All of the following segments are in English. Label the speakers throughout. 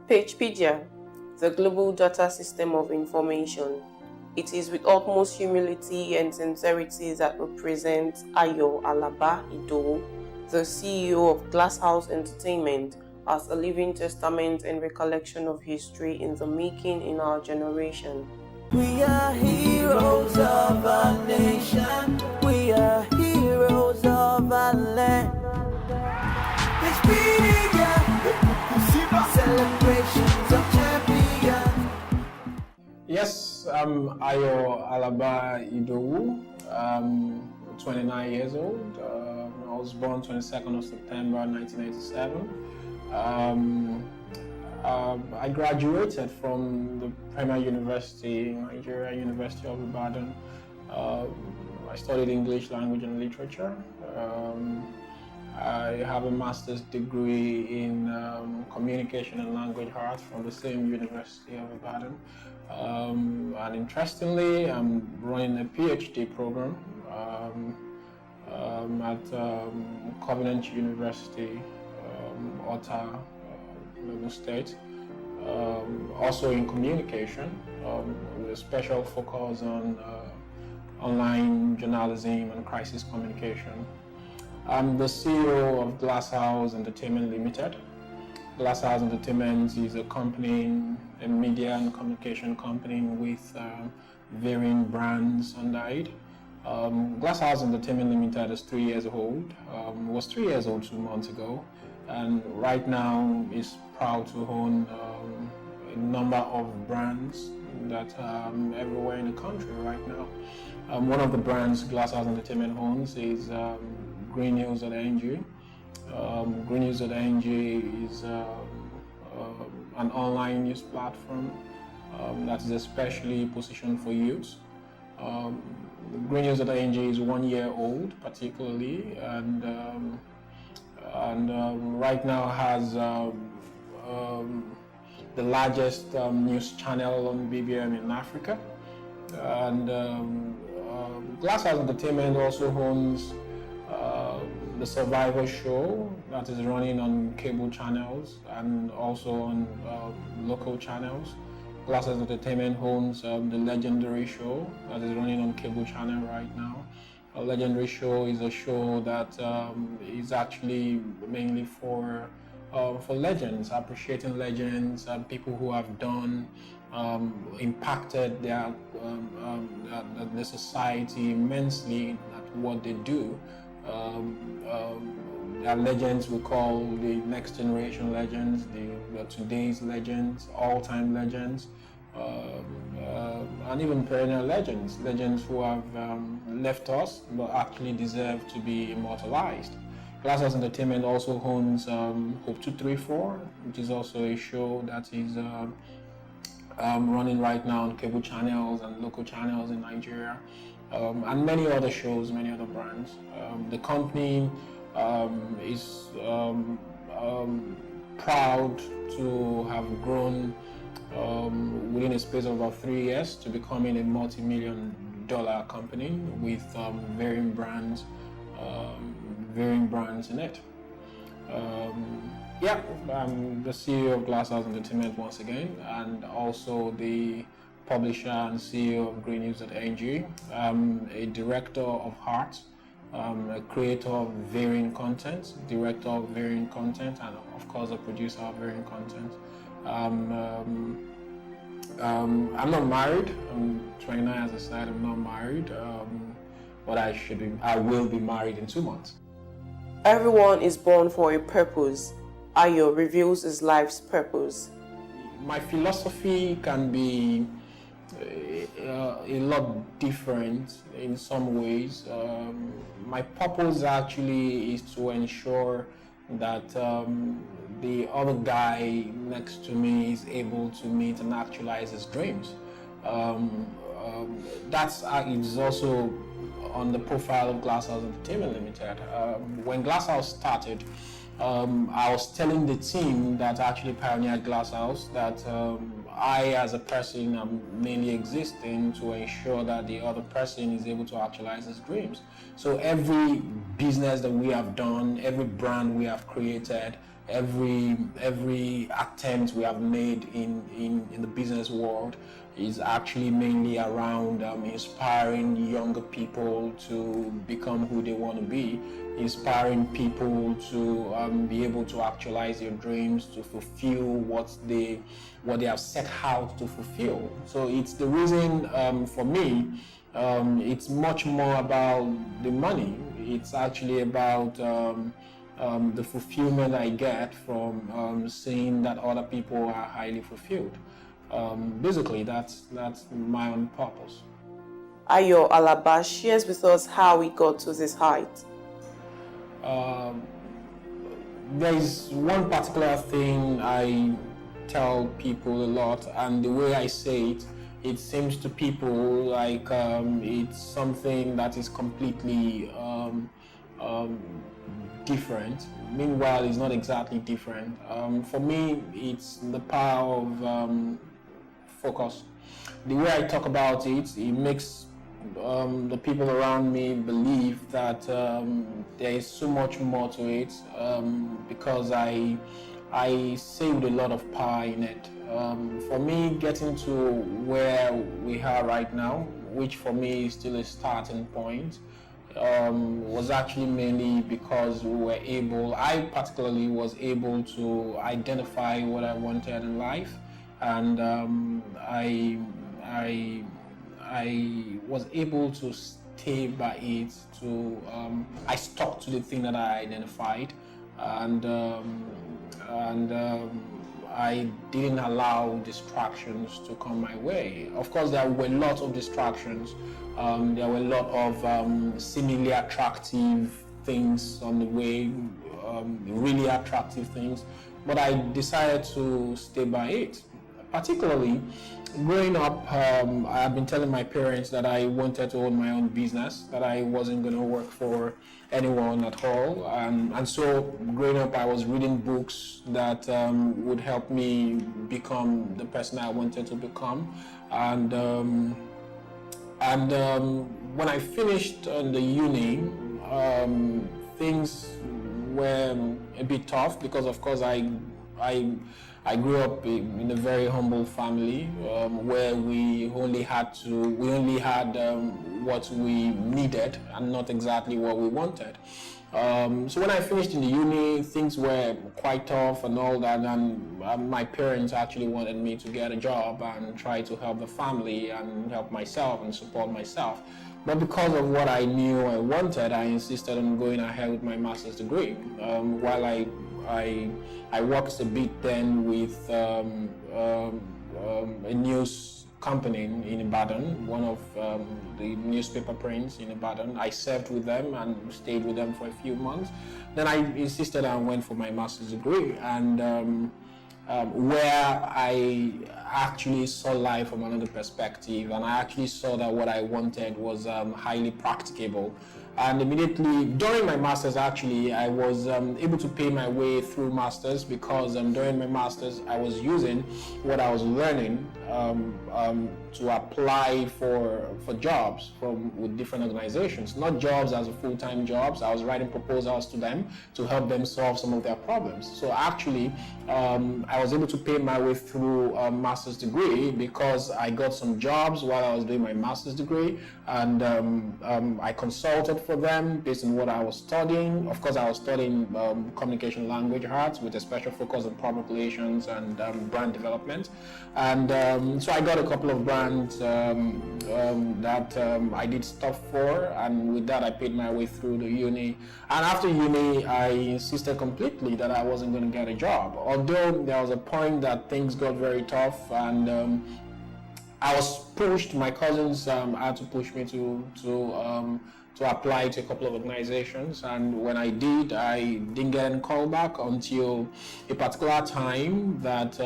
Speaker 1: Pagepedia, the global data system of information. It is with utmost humility and sincerity that we present Alaba, the CEO of Glasshouse Entertainment, as a living testament and recollection of history in the making in our generation.
Speaker 2: We are heroes of our nation. We are heroes of our land. Pagepedia, celebrations of champions.
Speaker 3: Yes, I'm Alaba, 29 years old. I was born 22nd of September 1987. I graduated from the Premier University, Nigeria, University of Ibadan. I studied English language and literature. I have a master's degree in communication and language arts from the same University of Ibadan. And interestingly, I'm running a PhD program at Covenant University, Ota, Lagos State. Also in communication, with a special focus on online journalism and crisis communication. I'm the CEO of Glasshouse Entertainment Limited. Glasshouse Entertainment is a company, a media and communication company with varying brands under it. Glasshouse Entertainment Limited is 3 years old. Was 3 years old 2 months ago, and right now is proud to own a number of brands that are everywhere in the country right now. One of the brands Glasshouse Entertainment owns is Green News.ng. Green News.ng is an online news platform that is especially positioned for youth. Green News.ng is 1 year old, particularly, and right now has the largest news channel on BBM in Africa. And Glasshouse Entertainment also owns the Survivor show that is running on cable channels and also on local channels. Glasshouse Entertainment owns the Legendary show that is running on cable channel right now. A Legendary show is a show that is actually mainly for legends, appreciating legends, people who have done, impacted the society immensely at what they do. There are legends we call the next generation legends, the today's legends, all-time legends, and even perennial legends, legends who have left us but actually deserve to be immortalized. Glasshouse Entertainment also owns Hope 234, which is also a show that is running right now on cable channels and local channels in Nigeria, and many other shows, many other brands. The company is proud to have grown within a space of about 3 years to becoming a multi-million-dollar company with varying brands in it. I'm the CEO of Glasshouse Entertainment once again, and also the publisher and CEO of Green News.ng. I'm a director of art, a creator of varying content, director of varying content, and of course a producer of varying content. I'm not married. I'm 29, as I said. I'm not married, but I will be married in 2 months.
Speaker 1: Everyone is born for a purpose. Ayo reveals his life's purpose.
Speaker 3: My philosophy can be a lot different in some ways. My purpose actually is to ensure that the other guy next to me is able to meet and actualize his dreams. That's is also on the profile of Glasshouse Entertainment Limited. When Glasshouse started, I was telling the team that actually pioneered Glasshouse that I, as a person, am mainly existing to ensure that the other person is able to actualize his dreams. So every business that we have done, every brand we have created, every attempt we have made in the business world is actually mainly around inspiring younger people to become who they want to be, inspiring people to be able to actualize their dreams, to fulfill what they have set out to fulfill. So it's the reason for me. It's much more about the money. It's actually about the fulfillment I get from seeing that other people are highly fulfilled. Basically, that's my own purpose.
Speaker 1: Ayo Alaba shares with us how he got to this height.
Speaker 3: There is one particular thing I tell people a lot, and the way I say it, it seems to people like it's something that is completely different. Meanwhile, it's not exactly different. For me, it's the power of focus. The way I talk about it, it makes the people around me believe that there is so much more to it because I say with a lot of power in it. For me, getting to where we are right now, which for me is still a starting point, was actually mainly because I particularly was able to identify what I wanted in life, and I was able to stay by it. I stuck to the thing that I identified, and I didn't allow distractions to come my way. Of course, there were lots of distractions. There were a lot of seemingly attractive things on the way, really attractive things, but I decided to stay by it. Particularly, growing up, I have been telling my parents that I wanted to own my own business, that I wasn't going to work for anyone at all. And so, growing up, I was reading books that would help me become the person I wanted to become. And when I finished the uni, things were a bit tough because, of course, I grew up in a very humble family where we only had what we needed and not exactly what we wanted. So when I finished in the uni, things were quite tough and all that, and my parents actually wanted me to get a job and try to help the family and help myself and support myself. But because of what I knew I wanted, I insisted on going ahead with my master's degree. While I worked a bit then with a news company in Ibadan, one of the newspaper prints in Ibadan. I served with them and stayed with them for a few months. Then I insisted and went for my master's degree, and where I actually saw life from another perspective, and I actually saw that what I wanted was highly practicable. And immediately during my master's, actually, I was able to pay my way through masters because during my master's, I was using what I was learning to apply for jobs with different organizations, not jobs as full-time jobs. I was writing proposals to them to help them solve some of their problems. So actually, I was able to pay my way through a master's degree because I got some jobs while I was doing my master's degree, and I consulted for them based on what I was studying. Of course, I was studying communication language arts with a special focus on public relations and brand development. And so I got a couple of brands that I did stuff for, and with that I paid my way through the uni. And after uni, I insisted completely that I wasn't going to get a job. Although there was a point that things got very tough, and I was pushed. My cousins had to push me to apply to a couple of organizations, and when I did, I didn't get any call back until a particular time that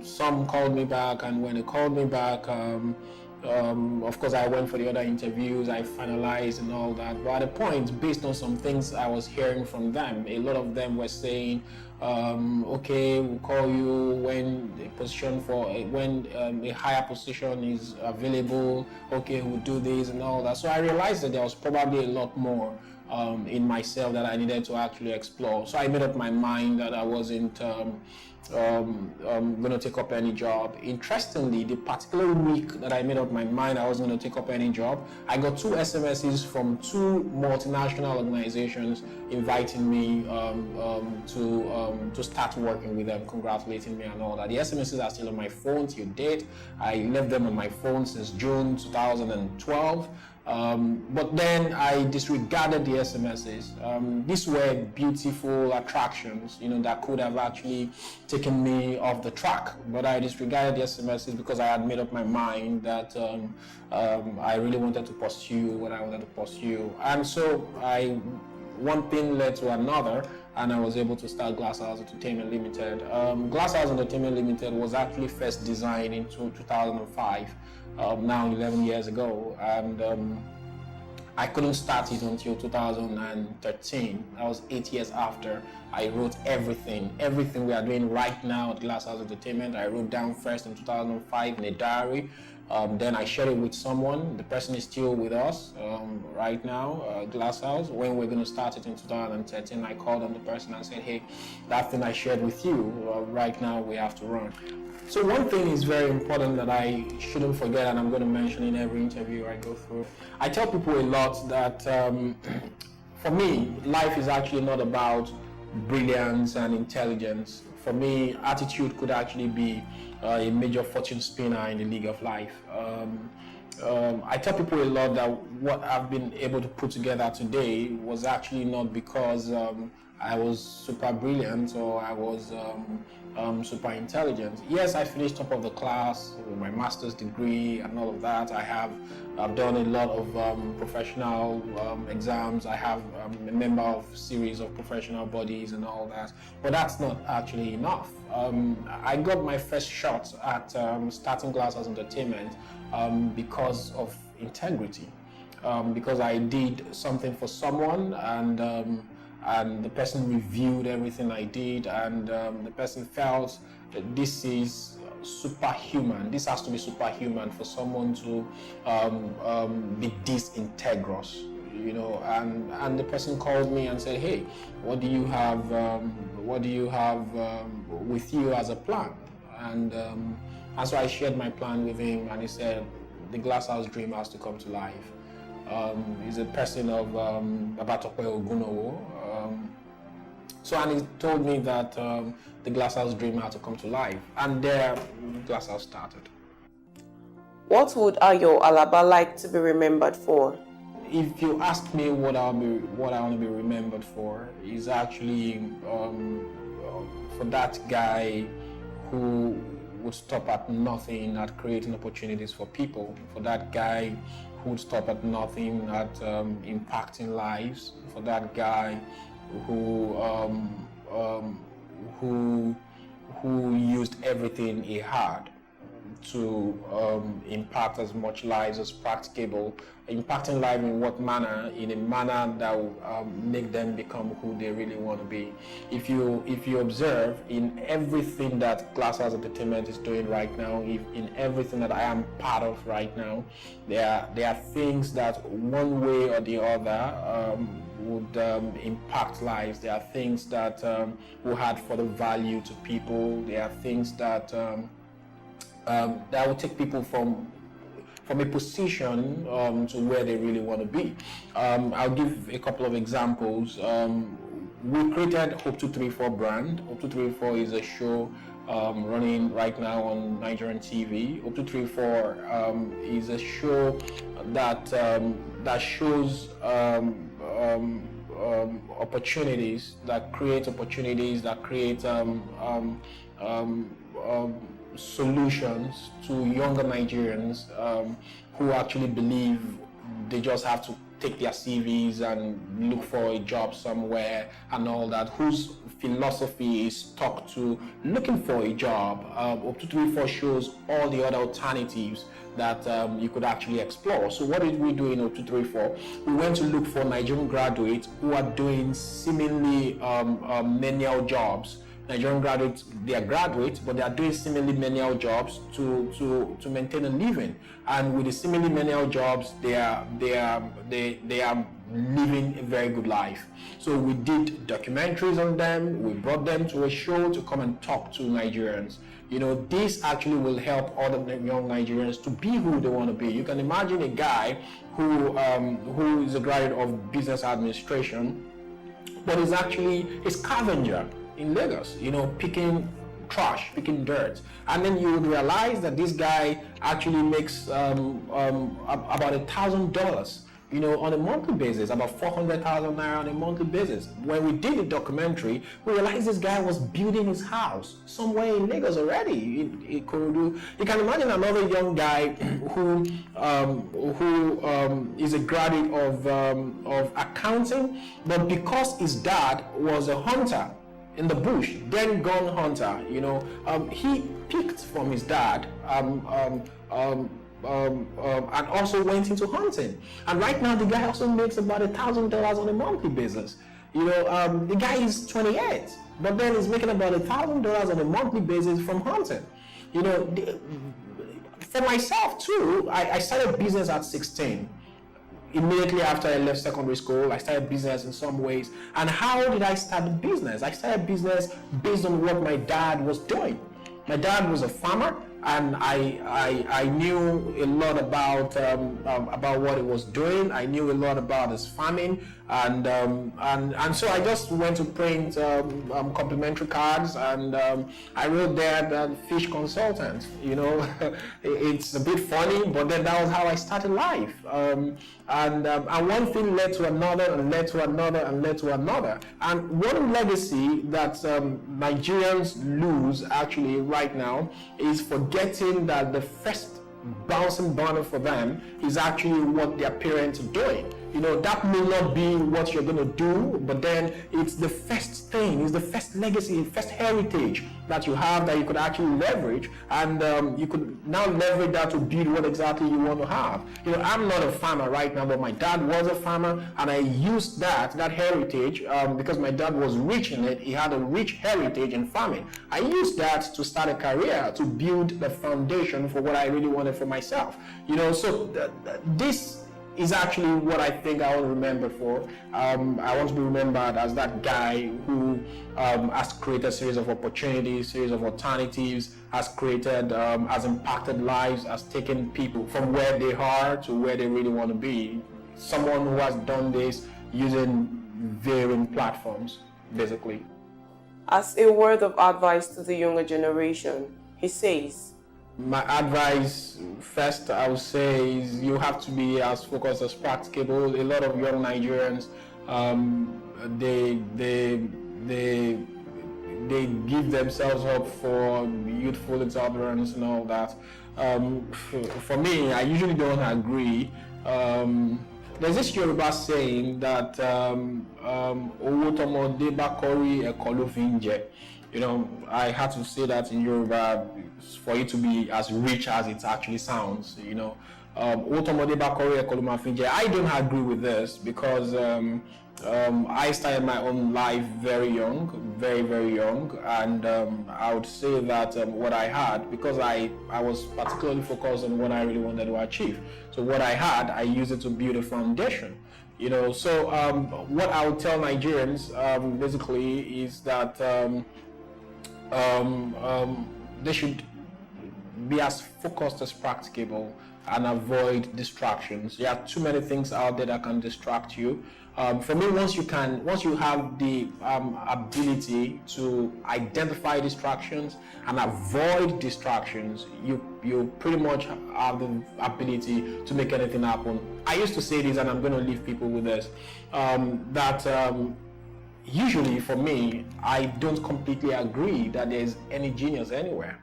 Speaker 3: some called me back, and when they called me back, of course I went for the other interviews, I finalized and all that. But at a point, based on some things I was hearing from them, a lot of them were saying, okay, we'll call you when a higher position is available. Okay, we'll do this and all that. So I realized that there was probably a lot more in myself that I needed to actually explore. So I made up my mind that I wasn't going to take up any job. Interestingly, the particular week that I made up my mind I wasn't going to take up any job, I got 2 SMSs from 2 multinational organizations inviting me to start working with them, congratulating me and all that. The SMSs are still on my phone till date. I left them on my phone since June 2012. But then I disregarded the SMSs. These were beautiful attractions, that could have actually taken me off the track. But I disregarded the SMSs because I had made up my mind that I really wanted to pursue what I wanted to pursue. And so one thing led to another, and I was able to start Glasshouse Entertainment Limited. Glasshouse Entertainment Limited was actually first designed in 2005. Now 11 years ago, and I couldn't start it until 2013. That was 8 years after I wrote everything we are doing right now at Glasshouse Entertainment. I wrote down first in 2005 in a diary. Then I shared it with someone. The person is still with us right now, Glasshouse. When we're going to start it in 2013, I called on the person and said, hey, that thing I shared with you, right now we have to run. So one thing is very important that I shouldn't forget, and I'm going to mention in every interview I go through. I tell people a lot that for me, life is actually not about brilliance and intelligence. For me, attitude could actually be a major fortune spinner in the league of life. I tell people a lot that what I've been able to put together today was actually not because I was super brilliant or I was super intelligent. Yes, I finished top of the class with my master's degree and all of that. I've done a lot of professional exams. I have a member of series of professional bodies and all that. But that's not actually enough. I got my first shot at starting Glasshouse Entertainment because of integrity. Because I did something for someone and the person reviewed everything I did, and the person felt that this is superhuman. This has to be superhuman for someone to be this integrous, And the person called me and said, "Hey, what do you have? With you as a plan?" And so I shared my plan with him, and he said, "The Glasshouse dream has to come to life." He's a person of Babatope Ogunowo. And he told me that the Glasshouse dream had to come to life, and there Glasshouse started.
Speaker 1: What would Ayo Alaba like to be remembered for?
Speaker 3: If you ask me what I want to be remembered for, is actually for that guy who would stop at nothing at creating opportunities for people, for that guy who would stop at nothing at impacting lives, for that guy who used everything he had to impact as much lives as practicable. Impacting life in what manner? In a manner that will make them become who they really want to be. If you observe, in everything that Glasshouse Entertainment is doing right now, in everything that I am part of right now, there are things that one way or the other would impact lives. There are things that will add further value to people. There are things that will take people from a position to where they really want to be. I'll give a couple of examples. We created Hope 234 brand. Hope 234 is a show running right now on Nigerian TV. Hope 234 is a show that shows opportunities, that create solutions to younger Nigerians who actually believe they just have to take their CVs and look for a job somewhere and all that, whose philosophy is stuck to looking for a job. Up to 3-4 shows all the other alternatives that you could actually explore. So what did we do in 0234? We went to look for Nigerian graduates who are doing seemingly menial jobs Nigerian graduates, they are graduates, but they are doing seemingly menial jobs to maintain a living. And with the seemingly menial jobs, they are living a very good life. So we did documentaries on them. We brought them to a show to come and talk to Nigerians. You know, this actually will help other young Nigerians to be who they want to be. You can imagine a guy who is a graduate of business administration, but is actually a scavenger in Lagos, you know, picking trash, picking dirt. And then you would realize that this guy actually makes about $1,000, you know, on a monthly basis, about 400,000 naira on a monthly basis. When we did the documentary, we realized this guy was building his house somewhere in Lagos already. You can imagine another young guy who is a graduate of accounting, but because his dad was a hunter in the bush, then gun hunter, you know, he picked from his dad and also went into hunting. And right now, the guy also makes about $1,000 on a monthly basis. You know, the guy is 28, but then he's making about $1,000 on a monthly basis from hunting. You know, for myself too, I started business at 16. Immediately after I left secondary school, I started business in some ways. And how did I start the business? I started business based on what my dad was doing. My dad was a farmer, and I knew a lot about what he was doing. I knew a lot about his farming, and so I just went to print complimentary cards, and I wrote there that fish consultant. You know, it's a bit funny, but then that was how I started life. And one thing led to another, and led to another, and led to another. And one legacy that Nigerians lose actually right now is forgetting that the first bouncing banner for them is actually what their parents are doing. You know, that may not be what you're going to do, but then it's the first thing, it's the first legacy, first heritage that you have that you could actually leverage, and you could now leverage that to build what exactly you want to have. You know, I'm not a farmer right now, but my dad was a farmer, and I used that heritage because my dad was rich in it. He had a rich heritage in farming. I used that to start a career, to build the foundation for what I really wanted for myself. You know, so this is actually what I think I will remember for. I want to be remembered as that guy who has created a series of opportunities, series of alternatives, has created, has impacted lives, has taken people from where they are to where they really want to be. Someone who has done this using varying platforms, basically.
Speaker 1: As a word of advice to the younger generation, he says,
Speaker 3: my advice, first, I would say, is you have to be as focused as practicable. A lot of young Nigerians, they give themselves up for youthful exuberance and all that. For me, I usually don't agree. There's this Yoruba saying that "Owo tomode ba kori eko lo fi nje." You know, I had to say that in Yoruba for it to be as rich as it actually sounds. You know, I don't agree with this because I started my own life very young, very, very young, and I would say that what I had, because I was particularly focused on what I really wanted to achieve. So what I had, I used it to build a foundation. You know, so what I would tell Nigerians basically is that they should be as focused as practicable and avoid distractions. There are too many things out there that can distract you. For me, once you have the ability to identify distractions and avoid distractions, you pretty much have the ability to make anything happen. I used to say this, and I'm going to leave people with this, that usually for me, I don't completely agree that there's any genius anywhere.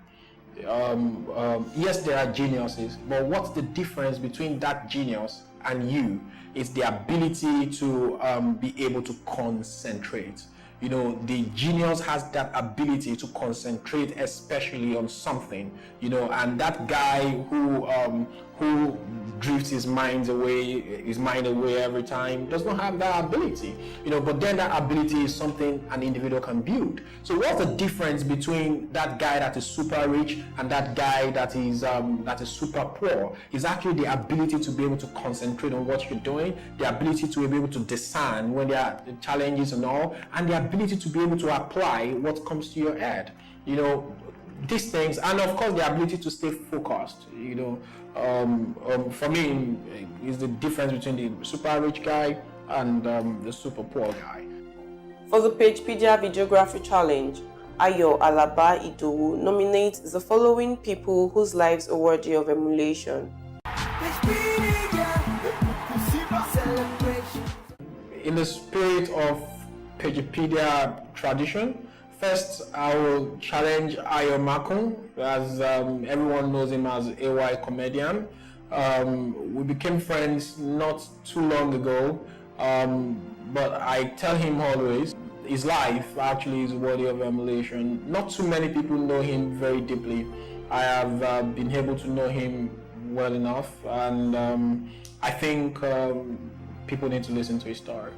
Speaker 3: Yes, there are geniuses, but what's the difference between that genius and you? It's the ability to be able to concentrate. You know, the genius has that ability to concentrate especially on something, you know, and that guy who drifts his mind away every time does not have that ability, you know. But then that ability is something an individual can build. So what's the difference between that guy that is super rich and that guy that is super poor? Is actually the ability to be able to concentrate on what you're doing, the ability to be able to discern when there are challenges and all, and the ability to be able to apply what comes to your head, you know, these things, and of course the ability to stay focused, you know. For me, is the difference between the super rich guy and the super poor guy.
Speaker 1: For the Pagepedia Videography Challenge, Ayo Alaba Idowu nominates the following people whose lives are worthy of emulation.
Speaker 3: In the spirit of Pagepedia tradition, first I will challenge Ayo Makun, as everyone knows him as AY Comedian. We became friends not too long ago, but I tell him always, his life actually is worthy of emulation. Not too many people know him very deeply. I have been able to know him well enough, and I think people need to listen to his story.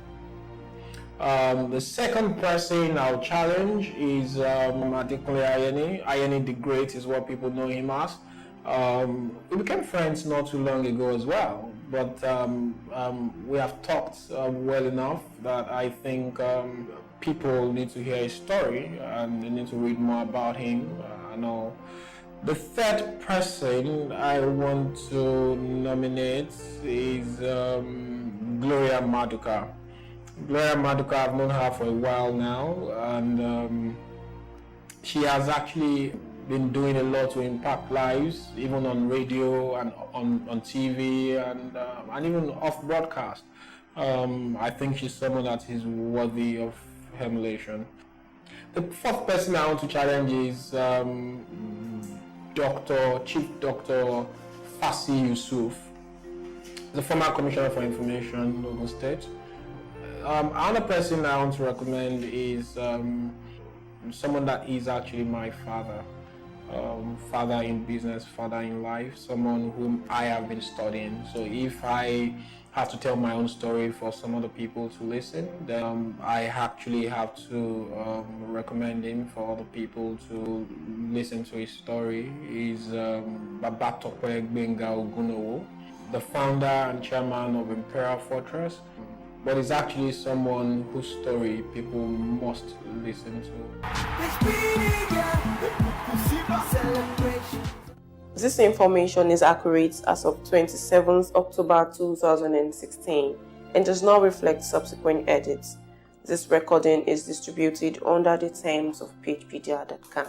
Speaker 3: The second person I'll challenge is Adekunle Ayeni. Ayeni the Great is what people know him as. We became friends not too long ago as well, but we have talked well enough that I think people need to hear his story and they need to read more about him. I know. The third person I want to nominate is Gloria Maduka. Gloria Maduka, I've known her for a while now, and she has actually been doing a lot to impact lives, even on radio and on TV and even off broadcast. I think she's someone that is worthy of emulation. The fourth person I want to challenge is Chief Dr. Fasi Yusuf, the former Commissioner for Information, Ogun State. Another person I want to recommend is someone that is actually my father. Father in business, father in life, someone whom I have been studying. So if I have to tell my own story for some other people to listen, then I actually have to recommend him for other people to listen to his story. He's Babatope Gbenga Ogunowo, the founder and chairman of Imperial Fortress, but he's actually someone whose story people must listen to.
Speaker 1: This information is accurate as of 27th October 2016 and does not reflect subsequent edits. This recording is distributed under the terms of Pagepedia.com.